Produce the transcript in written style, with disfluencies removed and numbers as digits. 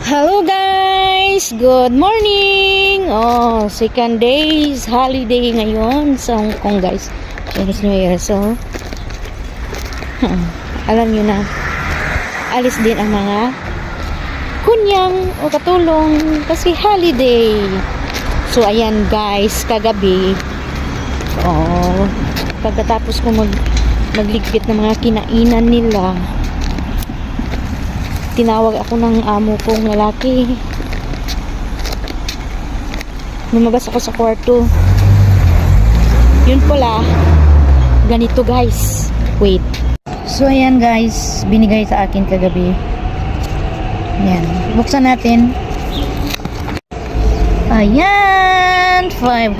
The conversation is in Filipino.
Hello guys! Good morning! Oh, second days holiday ngayon sa Hong Kong guys. Chinese New Year. So, alam nyo na, alis din ang mga kunyang o katulong kasi holiday. So, ayan guys, kagabi, pagkatapos ko magligpit ng mga kinainan nila, tinawag ako ng amo kong lalaki. Lumabas ako sa kwarto. Yun pala, ganito guys. Wait. So ayan guys, binigay sa akin kagabi. Ayan, buksan natin. Ayan, 500.